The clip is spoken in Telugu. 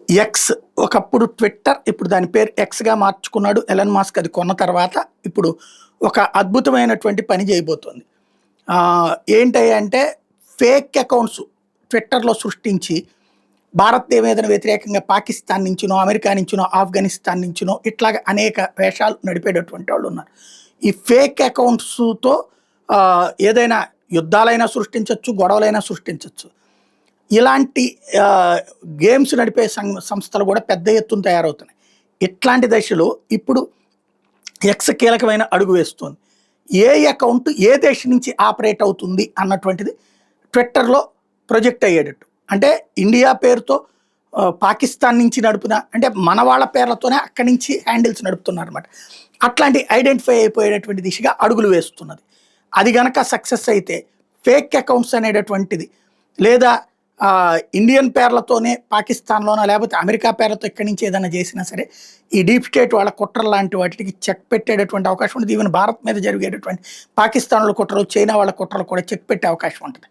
ఎక్స్ ఒకప్పుడు ట్విట్టర్, ఇప్పుడు దాని పేరు ఎక్స్‌గా మార్చుకున్నాడు ఎలన్ మస్క్. అది కొన్న తర్వాత ఇప్పుడు ఒక అద్భుతమైనటువంటి పని చేయబోతోంది. ఏంటంటే ఫేక్ అకౌంట్స్ ట్విట్టర్‌లో సృష్టించి భారత్ మీదన వ్యతిరేకంగా పాకిస్తాన్ నుంచినో, అమెరికా నుంచినో, ఆఫ్ఘనిస్తాన్ నుంచినో ఇట్లాగ అనేక వేషాలు నడిపేటటువంటి వాళ్ళున్నారు. ఈ ఫేక్ అకౌంట్స్‌తో ఏదైనా యుద్ధాలైనా సృష్టించొచ్చు, గొడవలైనా సృష్టించొచ్చు. ఇలాంటి గేమ్స్ నడిపే సంస్థలు కూడా పెద్ద ఎత్తున తయారవుతున్నాయి. ఇట్లాంటి దశలో ఇప్పుడు ఎక్స్ కీలకమైన అడుగు వేస్తోంది. ఏ అకౌంట్ ఏ దేశం నుంచి ఆపరేట్ అవుతుంది అన్నటువంటిది ట్విట్టర్‌లో ప్రొజెక్ట్ అయ్యేటట్టు. అంటే ఇండియా పేరుతో పాకిస్తాన్ నుంచి నడుపున అంటే మన వాళ్ళ పేర్లతోనే అక్కడి నుంచి హ్యాండిల్స్ నడుపుతున్నారన్నమాట. అట్లాంటి ఐడెంటిఫై అయిపోయేటటువంటి దిశగా అడుగులు వేస్తున్నది. అది గనక సక్సెస్ అయితే ఫేక్ అకౌంట్స్ అనేటటువంటిది లేదా ఇండియన్ పేర్లతోనే పాకిస్తాన్‌లోనో లేకపోతే అమెరికా పేర్లతో ఇక్కడి నుంచి ఏదైనా చేసినా సరే ఈ డీప్ స్టేట్ వాళ్ళ కుట్రలు లాంటి వాటికి చెక్ పెట్టేటటువంటి అవకాశం ఉంటుంది. ఈవెన్ భారత్ మీద జరిగేటటువంటి పాకిస్తాన్‌లో కుట్రలు, చైనా వాళ్ళ కుట్రలు కూడా చెక్ పెట్టే అవకాశం ఉంటుంది.